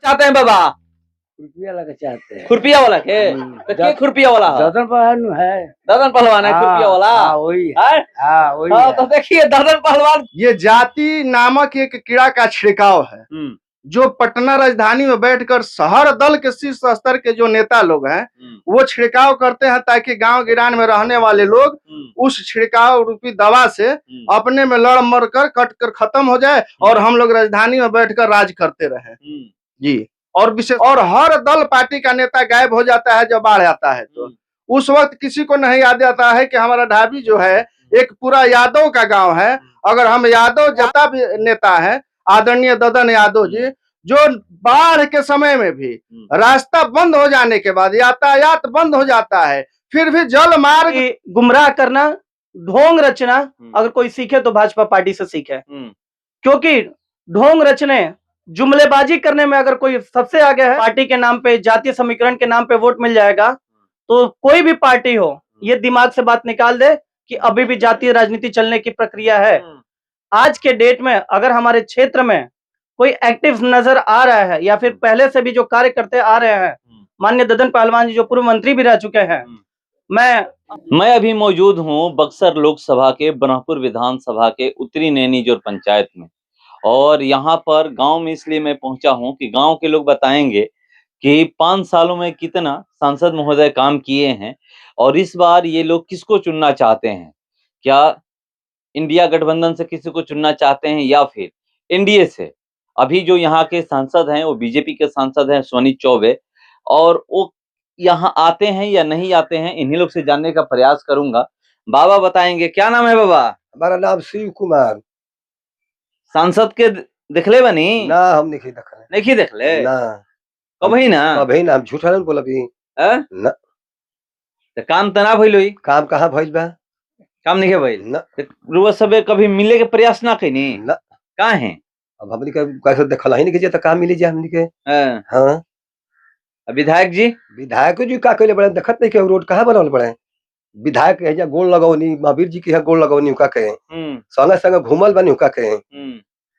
चाहते हैं बाबा? रुपया लगा चाहते हैं। खुरपिया वाला के? तो के खुरपिया वाला है? ददन पहलवान है। ददन पहलवान है खुरपिया वाला? वही है? वही हाँ, तो देखिए ददन पहलवान। ये जाति नामक एक कीड़ा का छिड़काव है जो पटना राजधानी में बैठकर हर दल के शीर्ष स्तर के जो नेता लोग हैं वो छिड़काव करते हैं ताकि गांव गिरान में रहने वाले लोग उस छिड़काव रूपी दवा से अपने में लड़ मर कर कट कर खत्म हो जाए और हम लोग राजधानी में बैठकर राज करते रहे जी। और विशेष और हर दल पार्टी का नेता गायब हो जाता है जब बाढ़ आता है तो उस वक्त किसी को नहीं याद आता है कि हमारा ढाबी जो है एक पूरा यादव का गांव है। अगर हम यादव जता भी नेता है आदरणीय ददन यादव जी जो बाढ़ के समय में भी रास्ता बंद हो जाने के बाद यातायात बंद हो जाता है फिर भी जल मार्ग गुमराह करना, ढोंग रचना अगर कोई सीखे तो भाजपा पार्टी से सीखे, क्योंकि ढोंग रचने जुमलेबाजी करने में अगर कोई सबसे आगे है, पार्टी के नाम पे जातीय समीकरण के नाम पे वोट मिल जाएगा तो कोई भी पार्टी हो ये दिमाग से बात निकाल दे कि अभी भी जातीय राजनीति चलने की प्रक्रिया है। आज के डेट में अगर हमारे क्षेत्र में कोई एक्टिव नजर आ रहा है या फिर पहले से भी जो कार्य करते आ रहे हैं, माननीय ददन पहलवान जी जो पूर्व मंत्री भी रह चुके हैं। मैं अभी मौजूद हूं बक्सर लोकसभा के ब्रह्मपुर विधानसभा के उत्तरी नैनीजोर पंचायत में और यहाँ पर गांव में इसलिए मैं पहुंचा हूं कि गांव के लोग बताएंगे कि 5 सालों में कितना सांसद महोदय काम किए हैं और इस बार ये लोग किसको चुनना चाहते हैं। क्या इंडिया गठबंधन से किसी को चुनना चाहते हैं या फिर एनडीए से। अभी जो यहाँ के सांसद हैं वो बीजेपी के सांसद हैं सोनी चौबे और वो यहाँ आते हैं या नहीं आते हैं इन्हीं लोग से जानने का प्रयास करूंगा। बाबा बताएंगे। क्या नाम है बाबा? हमारा नाम शिव कुमार। सांसद के दिखले बनी ना हम नहीं देखले। नहीं देखले ना कभी ना कभी ना झूठा नहीं बोला भी ना। तो काम तना भइल होई? काम कहाँ भइल बा? काम नहीं है भइल ना। रुआ सबे कभी मिले के प्रयास ना कइनी ना। का है अब हमनी के कैसे देखला ही नहीं के त काम मिली जा हमनी के। हां विधायक जी का कइले बड़े देखत नहीं के रोड कहाँ बनावल बड़े। विधायक एजा गोल लगौनी महावीर जी के यहाँ गोल लगौनी का कहे संगे संगे घूमल बनी का कहे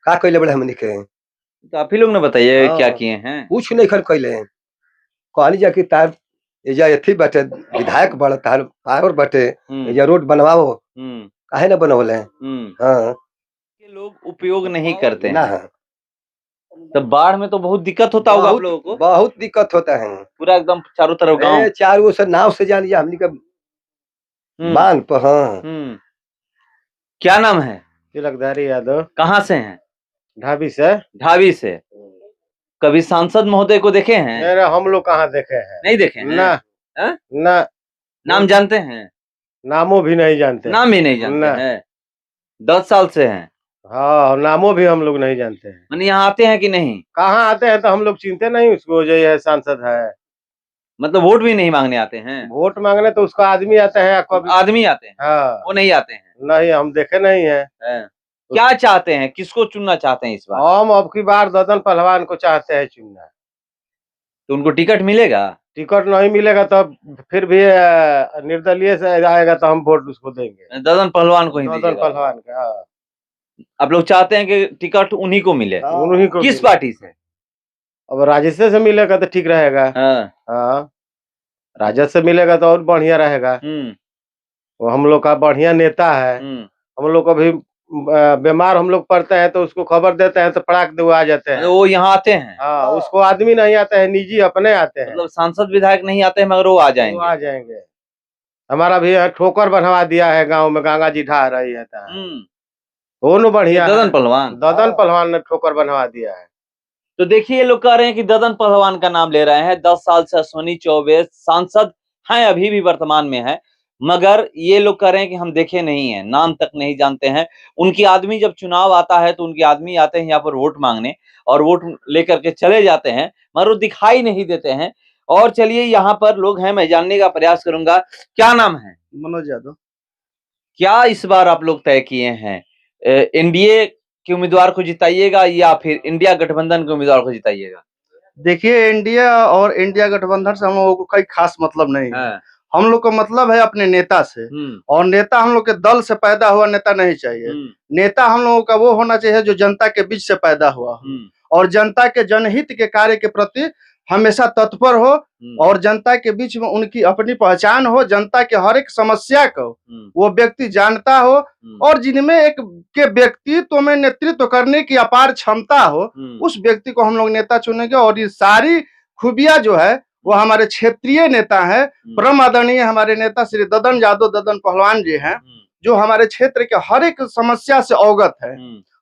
का कइले बड़े हमनी के। तो आप ही लोग ने बताइए क्या किए हैं? कुछ नहीं कर कइले कहनी जा कि तार एजा एथी बाटे विधायक बड़ा तार पावर बाटे एजा रोड बनवाओ काहे ना बनवले। हां ये लोग उपयोग नहीं करते ना। तो बाढ़ में तो बहुत दिक्कत होता होगा आप लोगों को? बहुत दिक्कत होता है पूरा एकदम चारों तरफ गांव चारों से नाव से जान लिया हमनी का बांध पर। हाँ क्या नाम है? तिलकधारी यादव। कहाँ से हैं? ढाबी से। ढाबी से। कभी सांसद महोदय को देखे हैं? अरे हम लोग कहाँ देखे हैं। नहीं देखे हैं? ना ना। नाम जानते हैं? नामों भी नहीं जानते। नाम भी नहीं जानते हैं? 10 साल से हैं? हाँ नामों भी हम लोग नहीं जानते हैं। मैंने यहाँ आते हैं कि नहीं? कहाँ आते हैं तो हम लोग चिंते नहीं उसको जो ये सांसद है। मतलब वोट भी नहीं मांगने आते हैं? वोट मांगने तो उसका आदमी आता है। आदमी आते हैं? हाँ वो नहीं आते हैं? नहीं हम देखे नहीं है। क्या चाहते हैं? किसको चुनना चाहते हैं इस बार? हम अब की बार ददन पहलवान को चाहते हैं चुनना। तो उनको टिकट मिलेगा? टिकट नहीं मिलेगा तब फिर भी निर्दलीय से आएगा तो हम वोट उसको देंगे। ददन पहलवान को ही ददन पहलवान का। आप लोग चाहते हैं कि टिकट उन्हीं को मिले? उन्हीं को। किस पार्टी से? अब राजद से मिलेगा तो ठीक रहेगा। हाँ राजद से मिलेगा तो और बढ़िया रहेगा। वो हम लोग का बढ़िया नेता है। हम लोग कभी बीमार हम लोग पड़ते हैं तो उसको खबर देते हैं तो पड़ाक दे आ जाते हैं। वो यहाँ आते हैं? हाँ उसको आदमी नहीं आता है, निजी अपने आते हैं। मतलब सांसद विधायक नहीं आते हैं मगर वो आ जाएंगे? वो आ जाएंगे। हमारा भी ठोकर बनवा दिया है गांव में, गंगा जी ढा रही है वो बढ़िया। ददन पहलवान ने ठोकर बनवा दिया है। तो देखिए ये लोग कह रहे हैं कि ददन पहलवान का नाम ले रहे हैं। 10 साल से सोनी चौबे सांसद हैं, अभी भी वर्तमान में है, मगर ये लोग कह रहे हैं कि हम देखे नहीं हैं, नाम तक नहीं जानते हैं। उनकी आदमी जब चुनाव आता है तो उनके आदमी आते हैं यहाँ पर वोट मांगने और वोट लेकर के चले जाते हैं मगर वो दिखाई नहीं देते हैं। और चलिए यहाँ पर लोग हैं, मैं जानने का प्रयास करूंगा। क्या नाम है? मनोज यादव। क्या इस बार आप लोग तय किए हैं एनडीए के उम्मीदवार को जिताइएगा या फिर इंडिया गठबंधन के उम्मीदवार को जिताइएगा? देखिए इंडिया और इंडिया गठबंधन से हम लोगों को कोई खास मतलब नहीं है। हम लोग को मतलब है अपने नेता से, और नेता हम लोग के दल से पैदा हुआ नेता नहीं चाहिए। नेता हम लोगों का वो होना चाहिए जो जनता के बीच से पैदा हुआ हो। और जनता के जनहित के कार्य के प्रति हमेशा तत्पर हो और जनता के बीच में उनकी अपनी पहचान हो, जनता के हर एक समस्या को वो व्यक्ति जानता हो और जिनमें एक के व्यक्तित्व में नेतृत्व करने की अपार क्षमता हो, उस व्यक्ति को हम लोग नेता चुनेंगे। और ये सारी खूबियां जो है वो हमारे क्षेत्रीय नेता है, परम आदरणीय हमारे नेता श्री ददन यादव ददन पहलवान जी हैं, जो हमारे क्षेत्र के हर एक समस्या से अवगत है,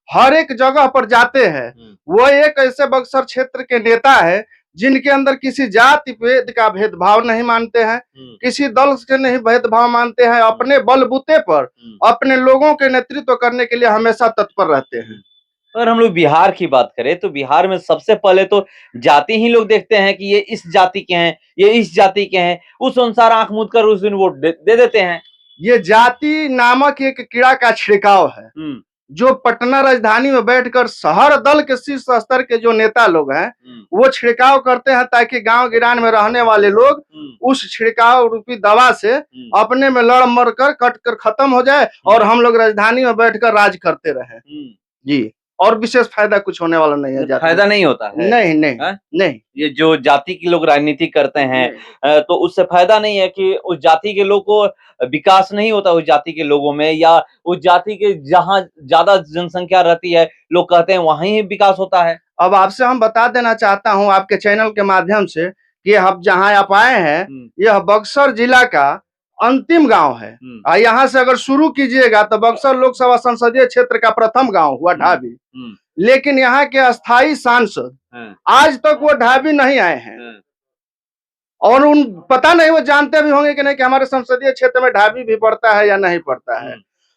हर एक जगह पर जाते हैं। वो एक ऐसे बक्सर क्षेत्र के नेता है जिनके अंदर किसी जाति भेद का भेदभाव नहीं मानते हैं, किसी दल से नहीं भेदभाव मानते हैं, अपने बलबूते पर अपने लोगों के नेतृत्व करने के लिए हमेशा तत्पर रहते हैं। अगर हम लोग बिहार की बात करें तो बिहार में सबसे पहले तो जाति ही लोग देखते हैं कि ये इस जाति के हैं, ये इस जाति के हैं, उस अनुसार आंख मूंद कर उस दिन वोट दे देते हैं। ये जाति नामक एक कीड़ा का छिड़काव है जो पटना राजधानी में बैठकर शहर दल के शीर्ष स्तर के जो नेता लोग हैं वो छिड़काव करते हैं ताकि गांव गिरान में रहने वाले लोग उस छिड़काव रूपी दवा से अपने में लड़ मर कर कट कर खत्म हो जाए और हम लोग राजधानी में बैठकर राज करते रहे जी। और विशेष फायदा कुछ होने वाला नहीं है। फायदा नहीं होता है? नहीं नहीं नहीं। ये जो जाति के लोग राजनीति करते हैं तो उससे फायदा नहीं है कि उस जाति के लोग को विकास नहीं होता उस जाति के लोगों में, या उस जाति के जहाँ ज्यादा जनसंख्या रहती है लोग कहते हैं वहीं ही विकास होता है। अब आपसे हम बता देना चाहता हूँ आपके चैनल के माध्यम से कि अब जहाँ आप आए हैं यह बक्सर जिला का अंतिम गांव है। यहाँ से अगर शुरू कीजिएगा तो बक्सर लोकसभा संसदीय क्षेत्र का प्रथम गांव हुआ ढाबी, लेकिन यहाँ के अस्थायी सांसद आज तक वो ढाबी नहीं आए हैं और उन पता नहीं वो जानते भी होंगे कि नहीं कि हमारे संसदीय क्षेत्र में ढाबी भी पड़ता है या नहीं पड़ता है।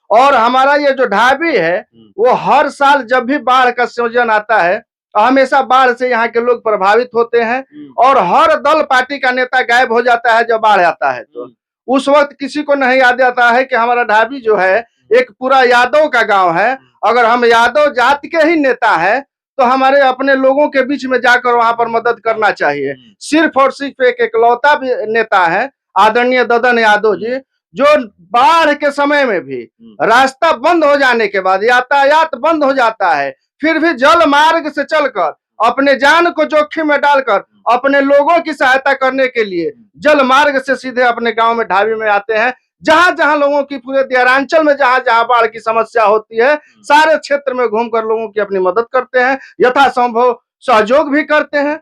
और हमारा ये जो ढाबी है वो हर साल जब भी बाढ़ का सृजन आता है हमेशा बाढ़ से यहाँ के लोग प्रभावित होते हैं और हर दल पार्टी का नेता गायब हो जाता है जब बाढ़ आता है। तो उस वक्त किसी को नहीं याद आता है कि हमारा ढाबी जो है एक पूरा यादव का गांव है। अगर हम यादव जाति के ही नेता है तो हमारे अपने लोगों के बीच में जाकर वहां पर मदद करना चाहिए। सिर्फ और सिर्फ एक इकलौता भी नेता है आदरणीय ददन यादव जी, जो बाढ़ के समय में भी रास्ता बंद हो जाने के बाद यातायात बंद हो जाता है फिर भी जल मार्ग से चलकर अपने जान को जोखिम में डालकर अपने लोगों की सहायता करने के लिए जल मार्ग से सीधे अपने गांव में ढाबी में आते हैं। जहां जहां लोगों की पूरे दियारांचल में जहां जहां बाढ़ की समस्या होती है सारे क्षेत्र में घूमकर लोगों की अपनी मदद करते हैं, यथासंभव सहयोग भी करते हैं।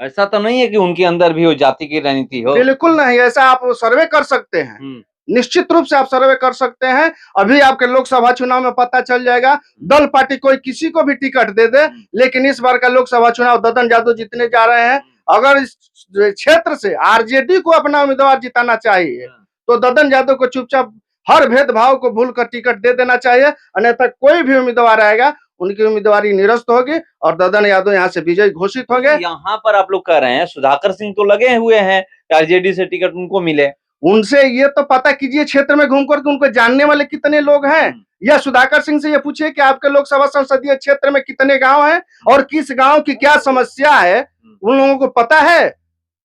ऐसा तो नहीं है कि उनके अंदर भी वो जाति की राजनीति हो? बिल्कुल नहीं, ऐसा आप सर्वे कर सकते हैं, निश्चित रूप से आप सर्वे कर सकते हैं। अभी आपके लोकसभा चुनाव में पता चल जाएगा। दल पार्टी कोई किसी को भी टिकट दे दे, लेकिन इस बार का लोकसभा चुनाव ददन यादव जीतने जा रहे हैं। अगर इस क्षेत्र से आरजेडी को अपना उम्मीदवार जिताना चाहिए तो ददन यादव को चुपचाप हर भेदभाव को भूलकर टिकट दे देना चाहिए, अन्यथा कोई भी उम्मीदवार आएगा उनकी उम्मीदवारी निरस्त होगी और ददन यादव यहाँ से विजयी घोषित होंगे। यहाँ पर आप लोग कह रहे हैं सुधाकर सिंह तो लगे हुए हैं आरजेडी से टिकट उनको मिले, उनसे ये तो पता कीजिए क्षेत्र में घूमकर कि उनको जानने वाले कितने लोग हैं, या सुधाकर सिंह से ये पूछिए कि आपके लोकसभा संसदीय क्षेत्र में कितने गांव हैं और किस गांव की क्या समस्या है, उन लोगों को पता है।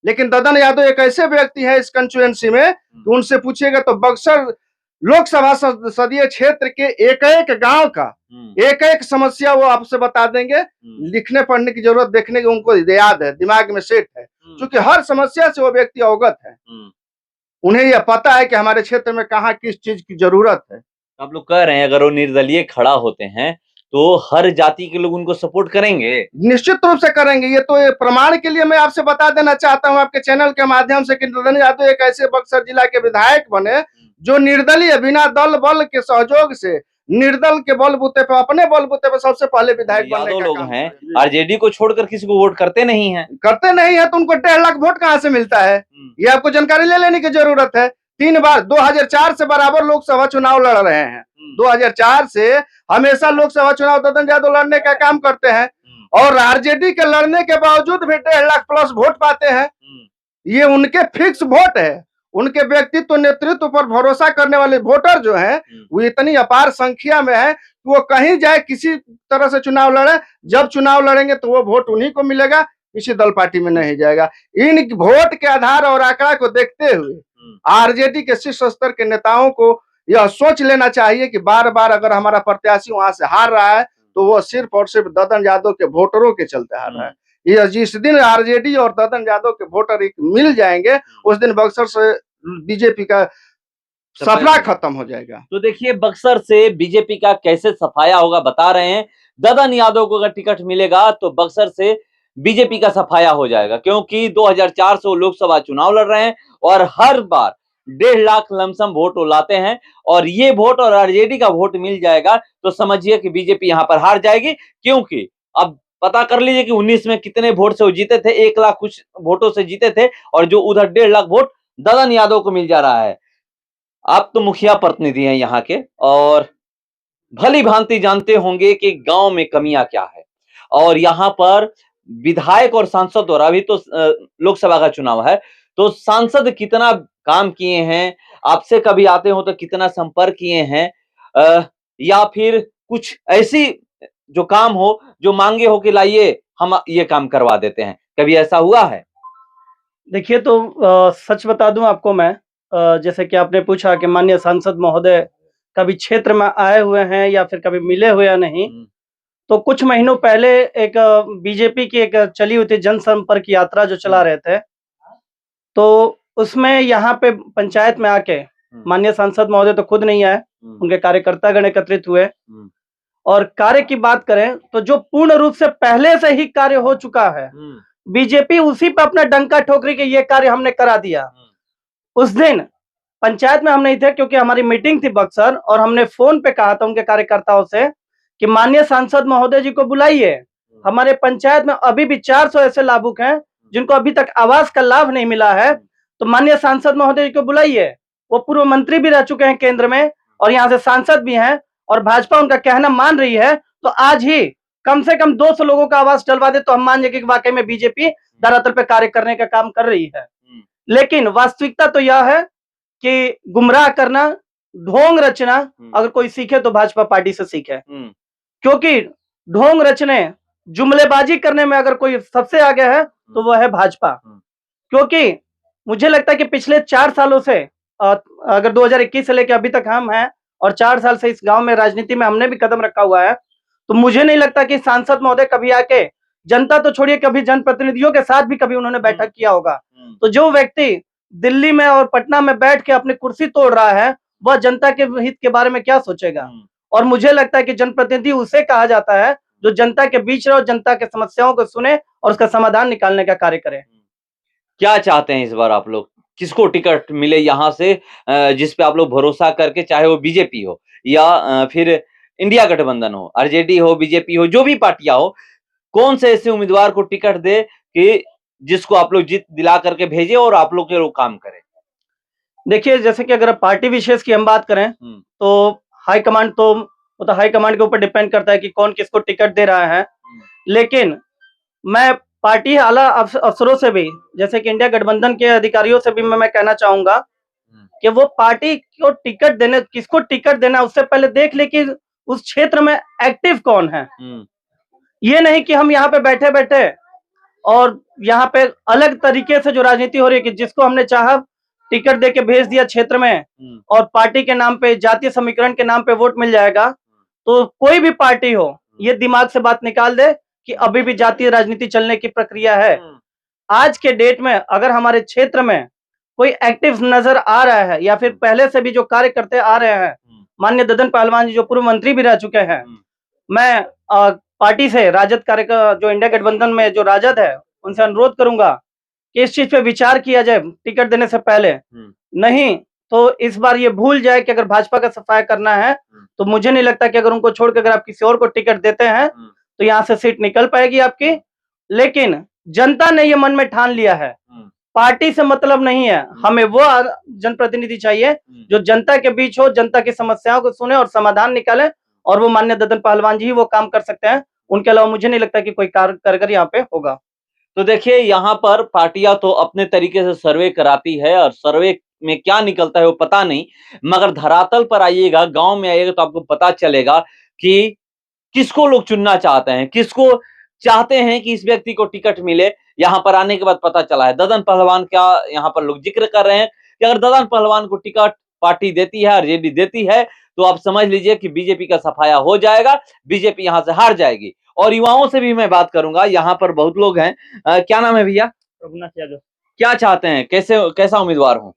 लेकिन ददन यादव एक ऐसे व्यक्ति है इस कंस्टिट्यूएंसी में कि उनसे पूछिएगा तो बक्सर लोकसभा संसदीय क्षेत्र के एक एक गांव का एक एक समस्या वो आपसे बता देंगे। लिखने पढ़ने की जरूरत, देखने की उनको याद है, दिमाग में सेट है, क्योंकि हर समस्या से वो व्यक्ति अवगत है। उन्हें यह पता है कि हमारे क्षेत्र में कहाँ किस चीज की जरूरत है। आप लोग कह रहे हैं अगर वो निर्दलीय खड़ा होते हैं तो हर जाति के लोग उनको सपोर्ट करेंगे? निश्चित रूप से करेंगे। ये तो प्रमाण के लिए मैं आपसे बता देना चाहता हूं आपके चैनल के माध्यम से कि ददन यादव एक ऐसे बक्सर जिला के विधायक बने जो निर्दलीय बिना दल बल के सहयोग से निर्दल के बलबूते पे अपने बलबूते पे सबसे पहले विधायक बनने का लोग हैं। आरजेडी को छोड़कर किसी को वोट करते नहीं है तो उनको 1.5 लाख वोट कहाँ से मिलता है, ये आपको जानकारी ले लेने की जरूरत है। 3 बार 2004 से बराबर लोकसभा चुनाव लड़ रहे हैं। 2004 से हमेशा लोकसभा चुनाव ददन यादव लड़ने का काम करते हैं और आरजेडी के लड़ने के बावजूद भी 1.5 लाख प्लस वोट पाते हैं। ये उनके फिक्स वोट है। उनके व्यक्तित्व नेतृत्व पर भरोसा करने वाले वोटर जो है वो इतनी अपार संख्या में है कि वो कहीं जाए किसी तरह से चुनाव लड़े, जब चुनाव लड़ेंगे तो वो वोट उन्हीं को मिलेगा, किसी दल पार्टी में नहीं जाएगा। इन वोट के आधार और आंकड़ा को देखते हुए आरजेडी के शीर्ष स्तर के नेताओं को यह सोच लेना चाहिए कि बार बार अगर हमारा प्रत्याशी वहां से हार रहा है तो वो सिर्फ और सिर्फ ददन यादव के वोटरों के चलते हार रहा है। ये जिस दिन आरजेडी और ददन यादव के वोटर एक मिल जाएंगे, उस दिन बक्सर से बीजेपी का सपना खत्म हो जाएगा। तो देखिए बक्सर से बीजेपी का कैसे सफाया होगा बता रहे हैं। ददन यादव को अगर टिकट मिलेगा तो बक्सर से बीजेपी का सफाया हो जाएगा, क्योंकि 2400 लोकसभा चुनाव लड़ रहे हैं और हर बार 1.5 लाख लमसम वोट लाते हैं, और ये वोट और आरजेडी का वोट मिल जाएगा तो समझिए कि बीजेपी यहां पर हार जाएगी। क्योंकि अब पता कर लीजिए कि 19 में कितने वोट से वो जीते थे, 1 लाख कुछ वोटों से जीते थे, और जो उधर 1.5 लाख वोट ददन यादव को मिल जा रहा है। आप तो मुखिया प्रतिनिधि हैं यहाँ के और भली भांति जानते होंगे कि गांव में कमियां क्या है, और यहाँ पर विधायक और सांसद, और अभी तो लोकसभा का चुनाव है, तो सांसद कितना काम किए हैं, आपसे कभी आते हो तो कितना संपर्क किए हैं, या फिर कुछ ऐसी जो काम हो जो मांगे हो कि लाइए हम ये काम करवा देते हैं, कभी ऐसा हुआ है? देखिए तो सच बता दूं आपको मैं, जैसे कि आपने पूछा कि माननीय सांसद महोदय कभी क्षेत्र में आए हुए हैं या फिर कभी मिले हुए या नहीं, तो कुछ महीनों पहले एक बीजेपी की एक चली हुई थी जनसंपर्क यात्रा जो चला रहे थे, तो उसमें यहाँ पे पंचायत में आके माननीय सांसद महोदय तो खुद नहीं आए, उनके कार्यकर्तागण एकत्रित हुए, और कार्य की बात करें तो जो पूर्ण रूप से पहले से ही कार्य हो चुका है, बीजेपी उसी पे अपना डंका ठोक रही कि ये कार्य हमने करा दिया। उस दिन पंचायत में हम नहीं थे क्योंकि हमारी मीटिंग थी बक्सर, और हमने फोन पे कहा था उनके कार्यकर्ताओं से कि माननीय सांसद महोदय जी को बुलाइए, हमारे पंचायत में अभी भी 400 ऐसे लाभुक हैं जिनको अभी तक आवास का लाभ नहीं मिला है, तो माननीय सांसद महोदय जी को बुलाइए। वो पूर्व मंत्री भी रह चुके हैं केंद्र में और यहाँ से सांसद भी हैं, और भाजपा उनका कहना मान रही है, तो आज ही कम से कम 200 लोगों का आवास डलवा दे तो हम मान जाएंगे कि वाकई में बीजेपी धरातल पे कार्य करने का काम कर रही है। लेकिन वास्तविकता तो यह है कि गुमराह करना, ढोंग रचना अगर कोई सीखे तो भाजपा पार्टी से सीखे, क्योंकि ढोंग रचने, जुमलेबाजी करने में अगर कोई सबसे आगे है तो वह है भाजपा। क्योंकि मुझे लगता है कि पिछले 4 सालों से, अगर 2021 से लेकर अभी तक हम हैं और 4 साल से इस गांव में राजनीति में हमने भी कदम रखा हुआ है, तो मुझे नहीं लगता कि सांसद महोदय कभी आके, जनता तो छोड़िए, कभी जनप्रतिनिधियों के साथ भी कभी उन्होंने बैठक किया होगा। तो जो व्यक्ति दिल्ली में और पटना में बैठ के अपनी कुर्सी तोड़ रहा है, वह जनता के हित के बारे में क्या सोचेगा? और मुझे लगता है कि जनप्रतिनिधि उसे कहा जाता है जो जनता के बीच रहे और जनता के समस्याओं को सुने और उसका समाधान निकालने का कार्य करे। क्या चाहते हैं इस बार आप लोग, किसको टिकट मिले यहाँ से, जिस पे आप लोग भरोसा करके, चाहे वो बीजेपी हो या फिर इंडिया गठबंधन हो, आरजेडी हो, बीजेपी हो, जो भी पार्टियां हो, कौन से ऐसे उम्मीदवार को टिकट दे कि जिसको आप लोग जीत दिला करके भेजे और आप लोग के लोग काम करें? देखिए, जैसे कि अगर पार्टी विशेष की हम बात करें तो हाईकमांड, तो वो तो हाईकमांड के ऊपर डिपेंड करता है कि कौन किसको टिकट दे रहा है। लेकिन मैं पार्टी आला अफसरों से भी, जैसे कि इंडिया गठबंधन के अधिकारियों से भी मैं कहना चाहूंगा कि वो पार्टी को टिकट देने, किसको टिकट देना, उससे पहले देख ले कि उस क्षेत्र में एक्टिव कौन है। ये नहीं कि हम यहाँ पे बैठे बैठे और यहाँ पे अलग तरीके से जो राजनीति हो रही है कि जिसको हमने चाहा टिकट देके भेज दिया क्षेत्र में और पार्टी के नाम पे, जातीय समीकरण के नाम पे वोट मिल जाएगा। तो कोई भी पार्टी हो, ये दिमाग से बात निकाल दे कि अभी भी जातीय राजनीति चलने की प्रक्रिया है। आज के डेट में अगर हमारे क्षेत्र में कोई एक्टिव नजर आ रहा है या फिर पहले से भी जो कार्य करते आ रहे हैं, माननीय ददन पहलवान जी जो पूर्व मंत्री भी रह चुके हैं, मैं पार्टी से, राजद कार्य का जो इंडिया गठबंधन में जो राजद है, उनसे अनुरोध करूंगा कि इस चीज पे विचार किया जाए टिकट देने से पहले। नहीं तो इस बार ये भूल जाए कि अगर भाजपा का सफाया करना है तो मुझे नहीं लगता कि अगर उनको छोड़ के अगर आप किसी और को टिकट देते हैं तो यहाँ से सीट निकल पाएगी आपकी। लेकिन जनता ने ये मन में ठान लिया है, पार्टी से मतलब नहीं है, हमें वो जनप्रतिनिधि चाहिए जो जनता के बीच हो, जनता की समस्याओं को सुने और समाधान निकाले, और वो माननीय ददन पहलवान जी ही वो काम कर सकते हैं। उनके अलावा मुझे नहीं लगता कि कोई कारगर यहाँ पे होगा। तो देखिए, यहाँ पर पार्टियां तो अपने तरीके से सर्वे कराती है और सर्वे में क्या निकलता है वो पता नहीं, मगर धरातल पर आइएगा, गांव में आइएगा तो आपको पता चलेगा कि किसको लोग चुनना चाहते हैं, किसको चाहते हैं कि इस व्यक्ति को टिकट मिले। यहाँ पर आने के बाद पता चला है ददन पहलवान का यहाँ पर लोग जिक्र कर रहे हैं कि अगर ददन पहलवान को टिकट पार्टी देती है, आरजेडी देती है, तो आप समझ लीजिए कि बीजेपी का सफाया हो जाएगा, बीजेपी यहाँ से हार जाएगी। और युवाओं से भी मैं बात करूंगा, यहाँ पर बहुत लोग हैं। क्या नाम है भैया? रघुनाथ यादव। क्या चाहते हैं, कैसा उम्मीदवार हो?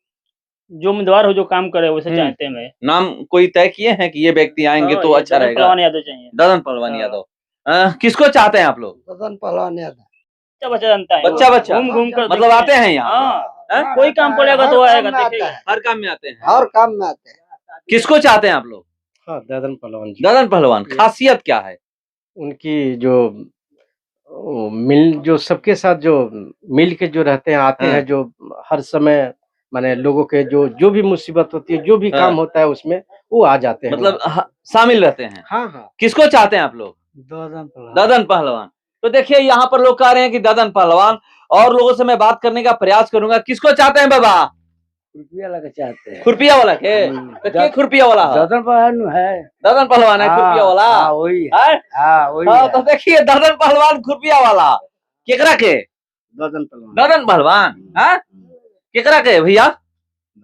जो उम्मीदवार हो, जो काम करे, वैसे चाहते हैं। मैं नाम कोई तय किए हैं कि ये व्यक्ति आएंगे तो अच्छा रहेगा? पहलवान यादव चाहिए। ददन पहलवान यादव। किसको चाहते हैं आप लोग? ददन पहलवान यादव। बच्चा जानता है, बच्चा घूम कर मतलब आते हैं यहाँ? कोई काम पड़ेगा तो आएगा, देखेगा। हर काम में आते हैं। हर काम में आते हैं। किसको चाहते हैं आप लोग? हाँ, ददन पहलवान जी। ददन पहलवान, खासियत क्या है? उनकी जो जो सबके साथ जो मिल के जो रहते हैं, आते हैं, जो हर समय माने लोगों के जो भी मुसीबत होती है, जो भी काम होता है उसमें वो आ जाते हैं, मतलब शामिल रहते हैं। हाँ। किसको चाहते हैं आप लोग? ददन पहलवान। तो देखिए यहाँ पर लोग कह रहे हैं कि ददन पहलवान, और लोगों से मैं बात करने का प्रयास करूंगा। किसको चाहते हैं बाबा? खुरपिया वाला के चाहते हैं। खुरपिया वाला के? तो के खुरपिया वाला है? ददन पहलवान है। ददन पहलवान है खुरपिया वाला? वही है। वही तो देखिए ददन पहलवान खुरपिया वाला केकरा के? ददन पहलवान। ददन पहलवान केकरा के भैया?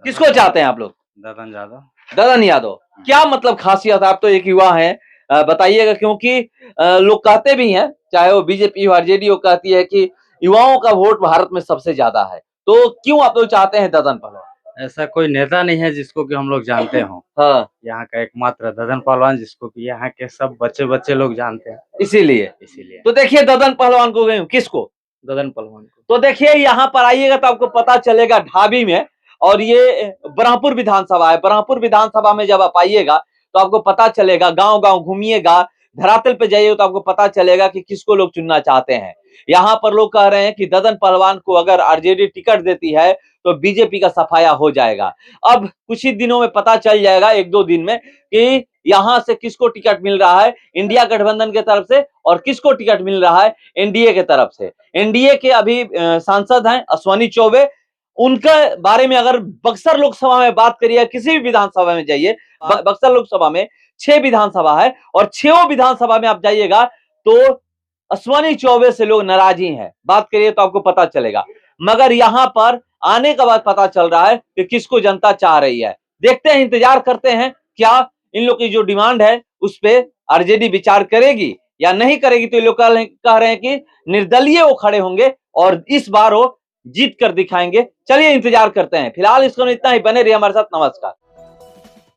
किसको चाहते हैं आप लोग? ददन यादव। ददन यादव। क्या मतलब खासियत? आप तो एक युवा हैं, बताइएगा, क्योंकि लोग कहते भी हैं, चाहे वो बीजेपी हो आरजेडी हो, कहती है कि युवाओं का वोट भारत में सबसे ज्यादा है। तो क्यों आप लोग चाहते हैं ददन पहलवान? ऐसा कोई नेता नहीं है जिसको कि हम लोग जानते हों। हाँ, यहाँ का एकमात्र ददन पहलवान, जिसको कि यहाँ के सब बच्चे लोग जानते हैं, इसीलिए तो देखिए ददन पहलवान को गए। किसको? ददन पहलवान को। तो देखिए यहाँ पर आइएगा तो आपको पता चलेगा ढाबी में, और ये ब्रह्मपुर विधानसभा है। ब्रह्मपुर विधानसभा में जब आप आइएगा तो आपको पता चलेगा, गांव गांव घूमिएगा, धरातल पे जाइए तो आपको पता चलेगा कि किसको लोग चुनना चाहते हैं। यहाँ पर लोग कह रहे हैं कि ददन पहलवान को अगर आरजेडी टिकट देती है तो बीजेपी का सफाया हो जाएगा। अब कुछ ही दिनों में पता चल जाएगा, 1-2 दिन में, कि यहाँ से किसको टिकट मिल रहा है इंडिया गठबंधन के तरफ से, और किसको टिकट मिल रहा है एनडीए के तरफ से। एनडीए के अभी सांसद हैं अश्वनी चौबे, उनके बारे में अगर बक्सर लोकसभा में बात करिए, किसी भी विधानसभा में जाइए, बक्सर लोकसभा में 6 विधानसभा है, और 6 विधानसभा में आप जाइएगा तो अश्वनी चौबे से लोग नाराज ही हैं। बात करिए तो आपको पता चलेगा। मगर यहाँ पर आने के बाद पता चल रहा है कि किसको जनता चाह रही है। देखते हैं, इंतजार करते हैं, क्या इन लोग की जो डिमांड है उस पे आरजेडी विचार करेगी या नहीं करेगी। तो ये लोग कह रहे हैं कि निर्दलीय वो खड़े होंगे और इस बार वो जीत कर दिखाएंगे। चलिए इंतजार करते हैं। फिलहाल इसको इतना ही, बने रहिए हमारे साथ। नमस्कार।